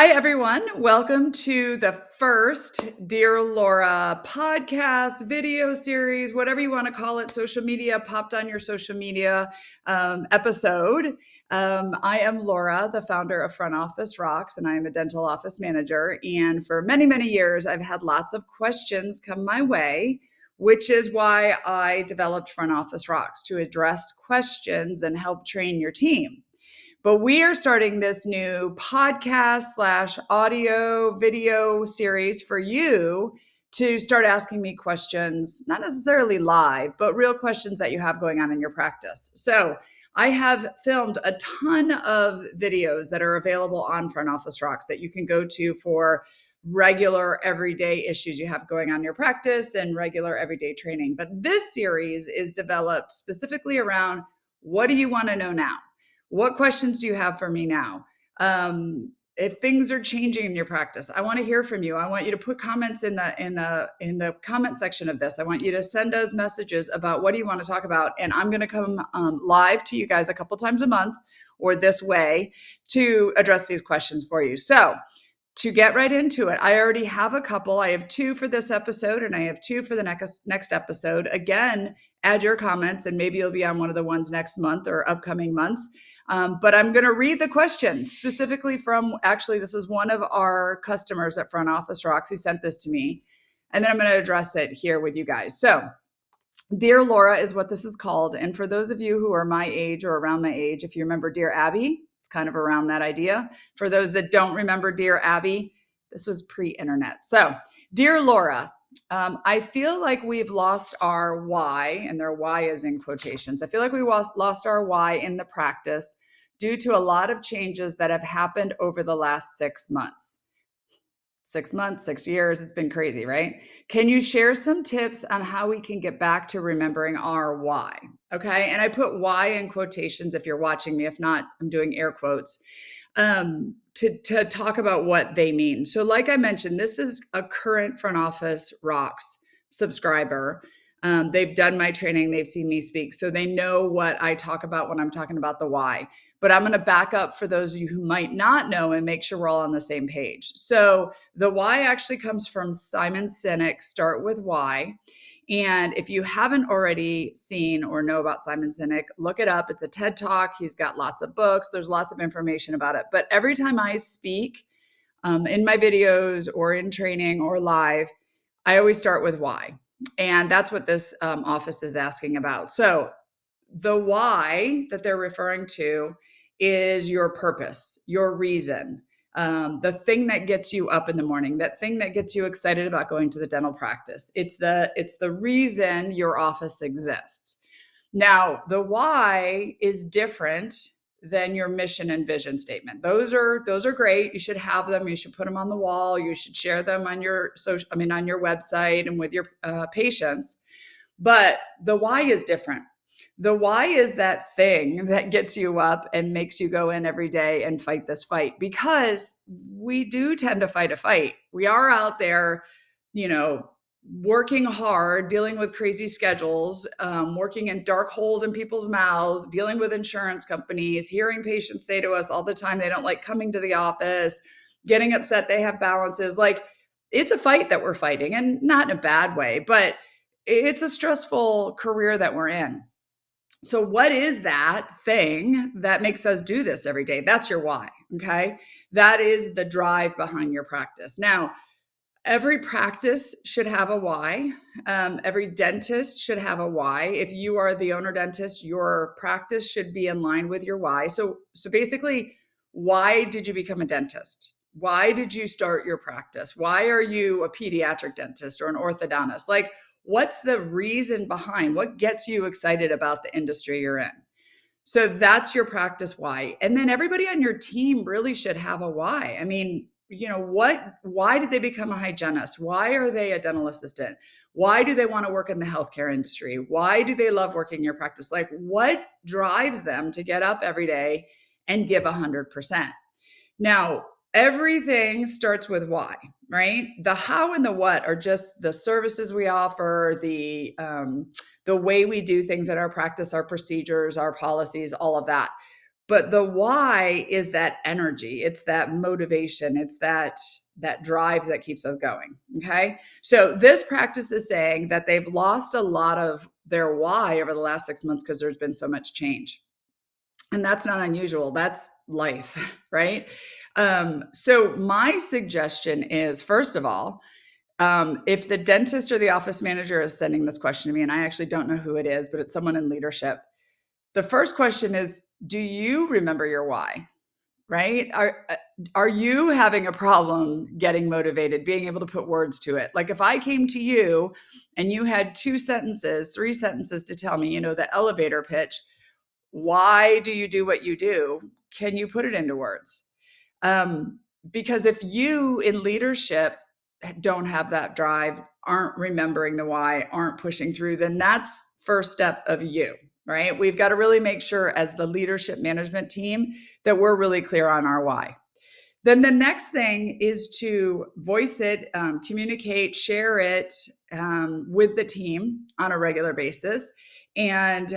Hi, everyone. Welcome to the first Dear Laura podcast, video series, whatever you want to call it, social media, popped on your social media episode. I am Laura, the founder of Front Office Rocks, and I am a dental office manager. And for many, many years, I've had lots of questions come my way, which is why I developed Front Office Rocks to address questions and help train your team. But we are starting this new podcast slash audio video series for you to start asking me questions, not necessarily live, but real questions that you have going on in your practice. So I have filmed a ton of videos that are available on Front Office Rocks that you can go to for regular everyday issues you have going on in your practice and regular everyday training. But this series is developed specifically around what do you want to know now? What questions do you have for me now? If things are changing in your practice, I want to hear from you. I want you to put comments in the comment section of this. I want you to send us messages about what do you want to talk about, and I'm going to come live to you guys a couple times a month or this way to address these questions for you. So to get right into it, I already have a couple. I have two for this episode, and I have two for the next episode. Again, add your comments, and maybe you'll be on one of the ones next month or upcoming months. But I'm going to read the question specifically from, actually, this is one of our customers at Front Office Rocks who sent this to me. And then I'm going to address it here with you guys. So, Dear Laura is what this is called. And for those of you who are my age or around my age, if you remember Dear Abby, it's kind of around that idea. For those that don't remember Dear Abby, this was pre-internet. So, Dear Laura, I feel like we've lost our why, and their why is in quotations. I feel like we lost our why in the practice due to a lot of changes that have happened over the last 6 months. 6 months, 6 years, it's been crazy, right? Can you share some tips on how we can get back to remembering our why? Okay. And I put why in quotations if you're watching me. If not, I'm doing air quotes to talk about what they mean. So, like I mentioned, this is a current Front Office Rocks subscriber. They've done my training, they've seen me speak, so they know what I talk about when I'm talking about the why. But I'm going to back up for those of you who might not know and make sure we're all on the same page. So, the why actually comes from Simon Sinek, Start With Why. And if you haven't already seen or know about Simon Sinek, look it up. It's a TED Talk. He's got lots of books. There's lots of information about it. But every time I speak in my videos or in training or live, I always start with why. And that's what this office is asking about. So the why that they're referring to is your purpose, your reason, the thing that gets you up in the morning, that thing that gets you excited about going to the dental practice. It's the reason your office exists. Now, the why is different than your mission and vision statement. Those are great. You should have them. You should put them on the wall. You should share them on your on your website and with your patients. But the why is different. The why is that thing that gets you up and makes you go in every day and fight this fight, because we do tend to fight a fight. We are out there, working hard, dealing with crazy schedules, working in dark holes in people's mouths, dealing with insurance companies, hearing patients say to us all the time they don't like coming to the office, getting upset they have balances. Like, it's a fight that we're fighting, and not in a bad way, but it's a stressful career that we're in. So what is that thing that makes us do this every day? That's your why. Okay. That is the drive behind your practice. Now, every practice should have a why. Every dentist should have a why. If you are the owner dentist, your practice should be in line with your why. So basically, why did you become a dentist? Why did you start your practice? Why are you a pediatric dentist or an orthodontist? Like, what's the reason behind what gets you excited about the industry you're in? So that's your practice why. And then everybody on your team really should have a why. I mean, why did they become a hygienist? Why are they a dental assistant? Why do they want to work in the healthcare industry? Why do they love working in your practice? Like, what drives them to get up every day and give 100%? Now, everything starts with why, right? The how and the what are just the services we offer, the way we do things at our practice, our procedures, our policies, all of that. But the why is that energy. It's that motivation. It's that drive that keeps us going. Okay. So this practice is saying that they've lost a lot of their why over the last 6 months because there's been so much change. And that's not unusual. That's life, right? So my suggestion is, first of all, if the dentist or the office manager is sending this question to me, and I actually don't know who it is, but it's someone in leadership, the first question is, do you remember your why? Right? Are you having a problem getting motivated, being able to put words to it? Like if I came to you and you had 2 sentences, 3 sentences to tell me, the elevator pitch, why do you do what you do? Can you put it into words? Because if you in leadership don't have that drive, aren't remembering the why, aren't pushing through, then that's first step of you, right? We've got to really make sure as the leadership management team that we're really clear on our why. Then the next thing is to voice it, communicate, share it with the team on a regular basis, and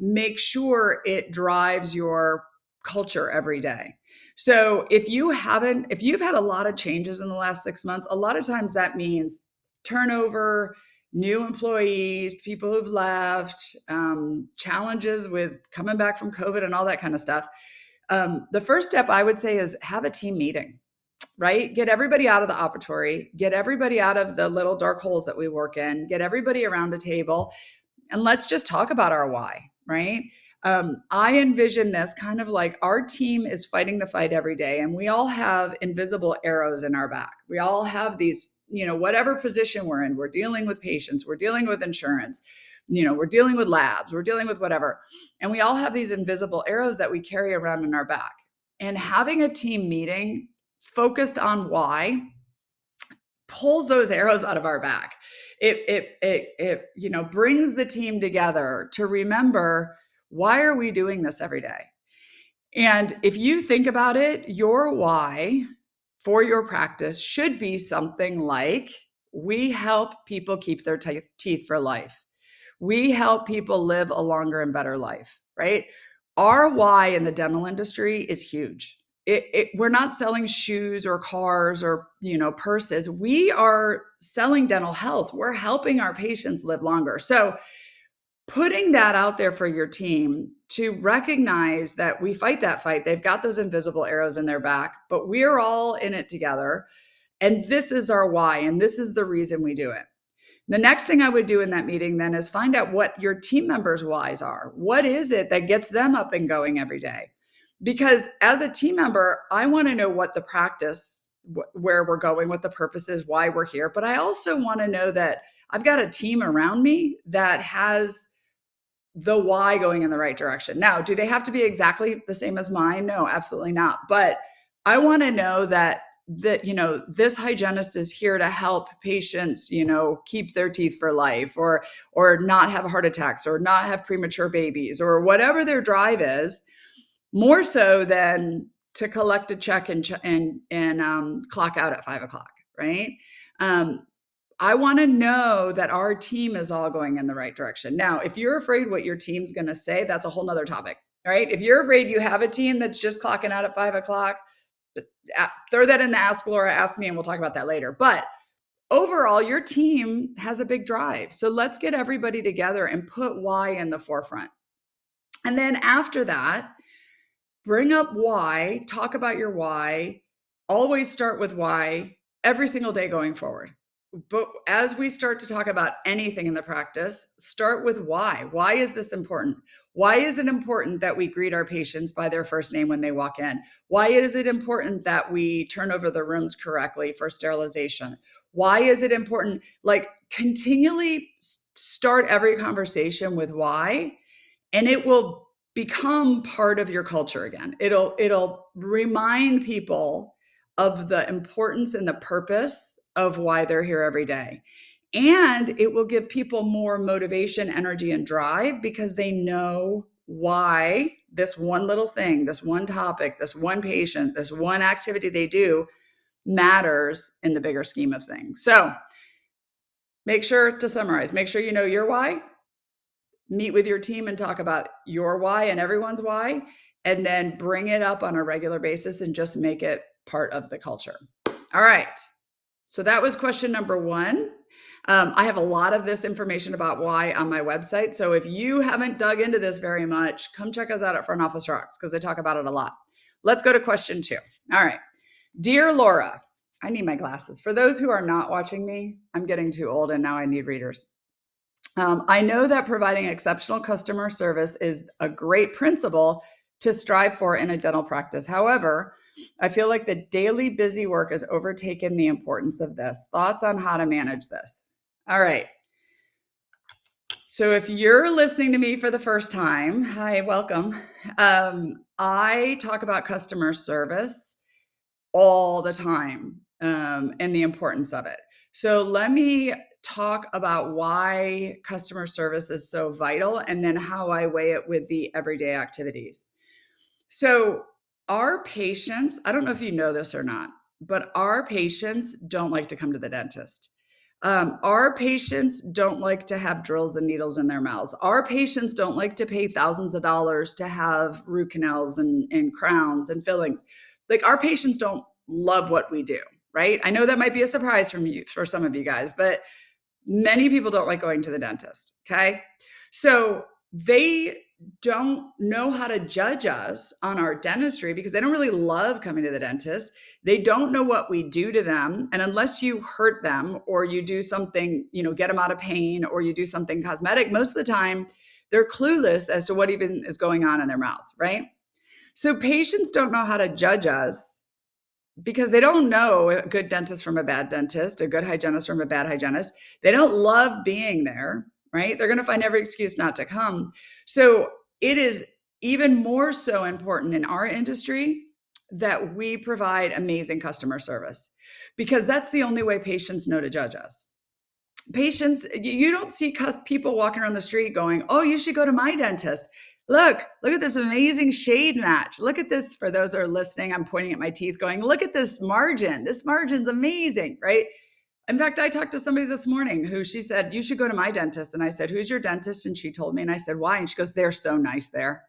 make sure it drives your culture every day. So if you've had a lot of changes in the last 6 months, a lot of times that means turnover, new employees, people who've left, challenges with coming back from COVID and all that kind of stuff. The first step I would say is have a team meeting, right? Get everybody out of the operatory, get everybody out of the little dark holes that we work in, get everybody around a table, and let's just talk about our why, right? I envision this kind of like our team is fighting the fight every day, and we all have invisible arrows in our back. We all have these, whatever position we're in, we're dealing with patients, we're dealing with insurance, we're dealing with labs, we're dealing with whatever. And we all have these invisible arrows that we carry around in our back. And having a team meeting focused on why pulls those arrows out of our back. It brings the team together to remember, why are we doing this every day? And if you think about it, your why for your practice should be something like, we help people keep their teeth for life. We help people live a longer and better life, right? Our why in the dental industry is huge. We're not selling shoes or cars or purses. We are selling dental health. We're helping our patients live longer. So putting that out there for your team to recognize that we fight that fight. They've got those invisible arrows in their back, but we're all in it together. And this is our why, and this is the reason we do it. The next thing I would do in that meeting then is find out what your team members' whys are. What is it that gets them up and going every day? Because as a team member, I want to know what the practice, where we're going, what the purpose is, why we're here. But I also want to know that I've got a team around me that has the why going in the right direction. Now, do they have to be exactly the same as mine? No, absolutely not. But I want to know that this hygienist is here to help patients keep their teeth for life, or not have heart attacks, or not have premature babies, or whatever their drive is, more so than to collect a check and clock out at 5 o'clock, right? I want to know that our team is all going in the right direction. Now, if you're afraid what your team's going to say, that's a whole nother topic, right? If you're afraid you have a team that's just clocking out at 5 o'clock, throw that in the Ask Laura, Ask Me, and we'll talk about that later. But overall, your team has a big drive. So let's get everybody together and put why in the forefront. And then after that, bring up why, talk about your why, always start with why every single day going forward. But as we start to talk about anything in the practice, start with why. Why is this important? Why is it important that we greet our patients by their first name when they walk in? Why is it important that we turn over the rooms correctly for sterilization? Why is it important? Like, continually start every conversation with why, and it will become part of your culture again. It'll remind people of the importance and the purpose of why they're here every day. And it will give people more motivation, energy, and drive, because they know why this one little thing, this one topic, this one patient, this one activity they do matters in the bigger scheme of things. So make sure to summarize, make sure you know your why, meet with your team and talk about your why and everyone's why, and then bring it up on a regular basis and just make it part of the culture. All right. So that was question number 1. I have a lot of this information about why on my website. So if you haven't dug into this very much, come check us out at Front Office Rocks because I talk about it a lot. Let's go to question 2. All right. Dear Laura, I need my glasses. For those who are not watching me, I'm getting too old and now I need readers. I know that providing exceptional customer service is a great principle to strive for in a dental practice. However, I feel like the daily busy work has overtaken the importance of this. Thoughts on how to manage this? All right. So if you're listening to me for the first time, hi, welcome. I talk about customer service all the time and the importance of it. So let me talk about why customer service is so vital and then how I weigh it with the everyday activities. So our patients, I don't know if you know this or not, but our patients don't like to come to the dentist. Our patients don't like to have drills and needles in their mouths. Our patients don't like to pay thousands of dollars to have root canals and crowns and fillings. Like our patients don't love what we do, right? I know that might be a surprise for some of you guys, but many people don't like going to the dentist. Okay. So they don't know how to judge us on our dentistry because they don't really love coming to the dentist. They don't know what we do to them. And unless you hurt them or you do something, get them out of pain or you do something cosmetic, most of the time they're clueless as to what even is going on in their mouth, right? So patients don't know how to judge us because they don't know a good dentist from a bad dentist, a good hygienist from a bad hygienist. They don't love being there, right? They're going to find every excuse not to come. So it is even more so important in our industry that we provide amazing customer service because that's the only way patients know to judge us. Patients, you don't see people walking around the street going, oh, you should go to my dentist. Look at this amazing shade match. Look at this. For those who are listening, I'm pointing at my teeth going, look at this margin. This margin's amazing, right? In fact, I talked to somebody this morning who she said, you should go to my dentist. And I said, who's your dentist? And she told me, and I said, why? And she goes, they're so nice there.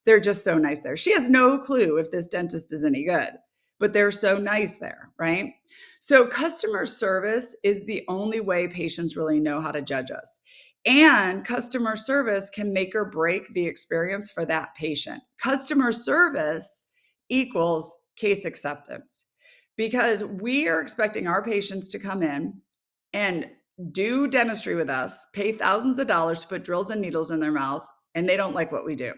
They're just so nice there. She has no clue if this dentist is any good, but they're so nice there, right? So customer service is the only way patients really know how to judge us. And customer service can make or break the experience for that patient. Customer service equals case acceptance because we are expecting our patients to come in and do dentistry with us, pay thousands of dollars to put drills and needles in their mouth, and they don't like what we do.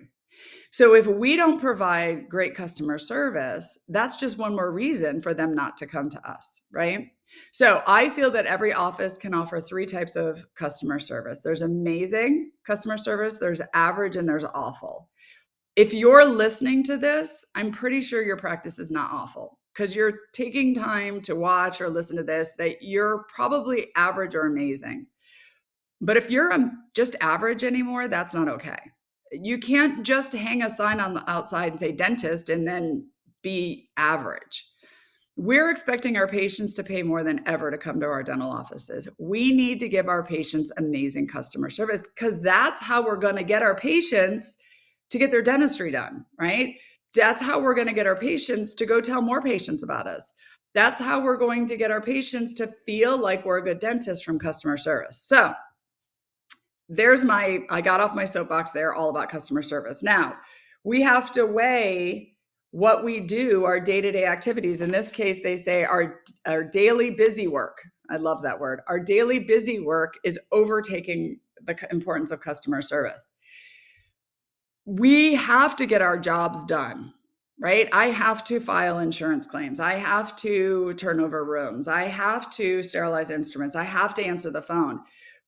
So if we don't provide great customer service, that's just one more reason for them not to come to us, right? So I feel that every office can offer 3 types of customer service. There's amazing customer service, there's average, and there's awful. If you're listening to this, I'm pretty sure your practice is not awful because you're taking time to watch or listen to this, that you're probably average or amazing. But if you're just average anymore, that's not okay. You can't just hang a sign on the outside and say dentist and then be average. We're expecting our patients to pay more than ever to come to our dental offices. We need to give our patients amazing customer service because that's how we're going to get our patients to get their dentistry done, right? That's how we're going to get our patients to go tell more patients about us. That's how we're going to get our patients to feel like we're a good dentist from customer service. So I got off my soapbox there, all about customer service. Now, we have to weigh what we do, our day-to-day activities. In this case, they say our daily busy work. I love that word. Our daily busy work is overtaking the importance of customer service. We have to get our jobs done, right? I have to file insurance claims. I have to turn over rooms. I have to sterilize instruments. I have to answer the phone.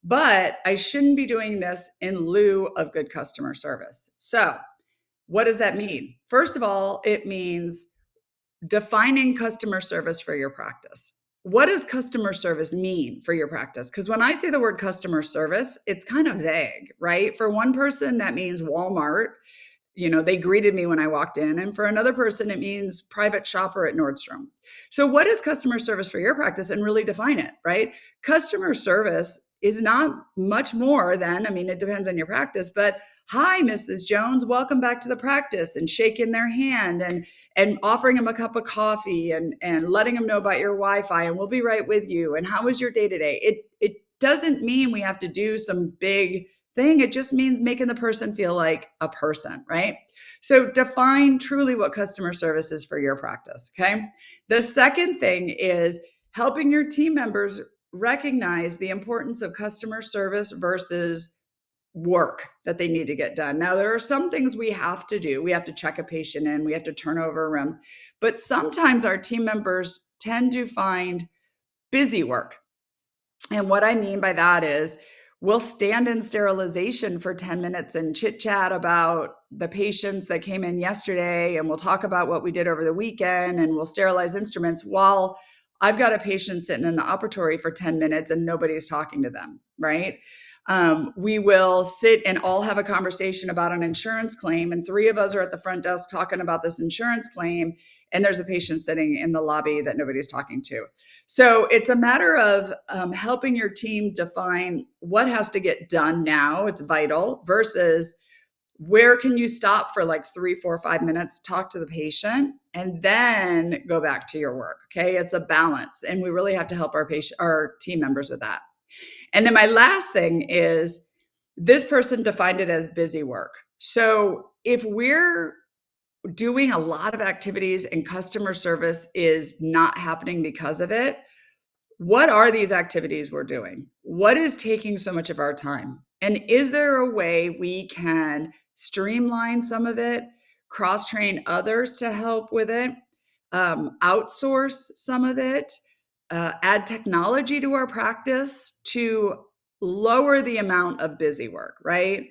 But I shouldn't be doing this in lieu of good customer service. So, what does that mean? First of all, it means defining customer service for your practice. What does customer service mean for your practice? Because when I say the word customer service, it's kind of vague, right? For one person, that means Walmart. They greeted me when I walked in. And for another person, it means private shopper at Nordstrom. So what is customer service for your practice? And really define it, right? Customer service is not much more than, it depends on your practice, but "Hi, Mrs. Jones, welcome back to the practice," and shaking their hand and offering them a cup of coffee and letting them know about your Wi-Fi and we'll be right with you. And how was your day today? It doesn't mean we have to do some big thing. It just means making the person feel like a person, right? So define truly what customer service is for your practice, okay? The second thing is helping your team members recognize the importance of customer service versus work that they need to get done. Now, there are some things we have to do. We have to check a patient in, we have to turn over a room, but sometimes our team members tend to find busy work. And what I mean by that is we'll stand in sterilization for 10 minutes and chit chat about the patients that came in yesterday. And we'll talk about what we did over the weekend and we'll sterilize instruments while I've got a patient sitting in the operatory for 10 minutes and nobody's talking to them, right? We will sit and all have a conversation about an insurance claim. And three of us are at the front desk talking about this insurance claim. And there's a patient sitting in the lobby that nobody's talking to. So it's a matter of helping your team define what has to get done now, it's vital, versus where can you stop for like 3, 4, 5 minutes, talk to the patient, and then go back to your work. Okay. It's a balance. And we really have to help our team members with that. And then my last thing is this person defined it as busy work. So if we're doing a lot of activities and customer service is not happening because of it, what are these activities we're doing? What is taking so much of our time? And is there a way we can streamline some of it, cross train others to help with it, outsource some of it, add technology to our practice to lower the amount of busy work, right?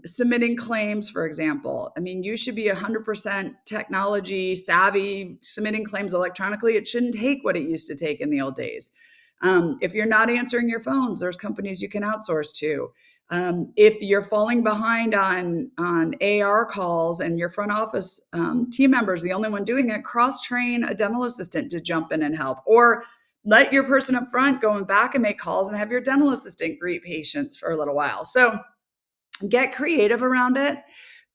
Submitting claims, for example. I mean, you should be 100% technology savvy, submitting claims electronically. It shouldn't take what it used to take in the old days. If you're not answering your phones, there's companies you can outsource to. If you're falling behind on AR calls and your front office team members, the only one doing it, cross-train a dental assistant to jump in and help, or let your person up front go back and make calls and have your dental assistant greet patients for a little while. So get creative around it,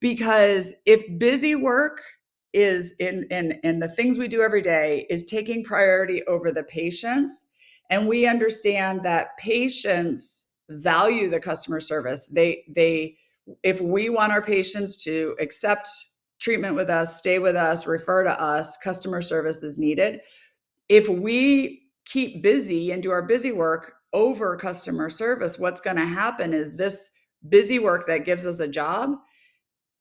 because if busy work is in the things we do every day is taking priority over the patients, and we understand that patients value the customer service, they if we want our patients to accept treatment with us, stay with us, refer to us, customer service is needed. If we keep busy and do our busy work over customer service, what's going to happen is this busy work that gives us a job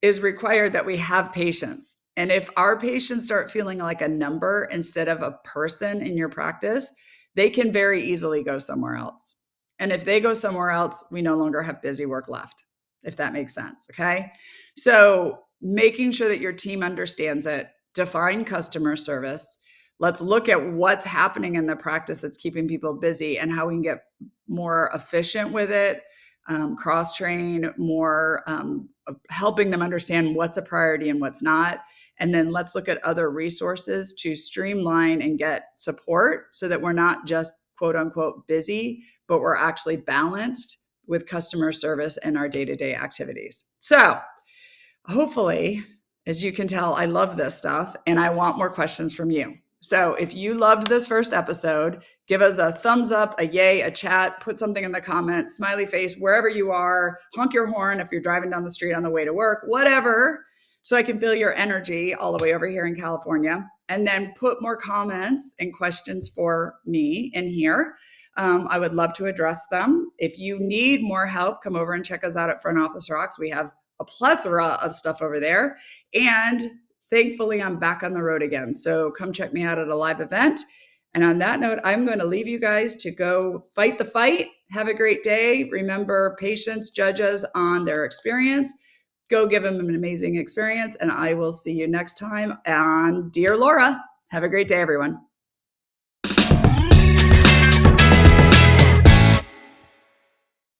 is required that we have patience. And if our patients start feeling like a number instead of a person in your practice, they can very easily go somewhere else. And if they go somewhere else, we no longer have busy work left, if that makes sense. Okay. So making sure that your team understands it, define customer service. Let's look at what's happening in the practice that's keeping people busy and how we can get more efficient with it, cross train, more helping them understand what's a priority and what's not. And then let's look at other resources to streamline and get support so that we're not just quote unquote busy, but we're actually balanced with customer service and our day-to-day activities. So hopefully, as you can tell, I love this stuff and I want more questions from you. So if you loved this first episode, give us a thumbs up, a yay, a chat, put something in the comments, smiley face, wherever you are, honk your horn if you're driving down the street on the way to work, whatever, so I can feel your energy all the way over here in California. And then put more comments and questions for me in here. I would love to address them. If you need more help, come over and check us out at Front Office Rocks. We have a plethora of stuff over there. And thankfully, I'm back on the road again. So come check me out at a live event. And on that note, I'm going to leave you guys to go fight the fight. Have a great day. Remember, patients judge us on their experience. Go give them an amazing experience. And I will see you next time on Dear Laura. Have a great day, everyone.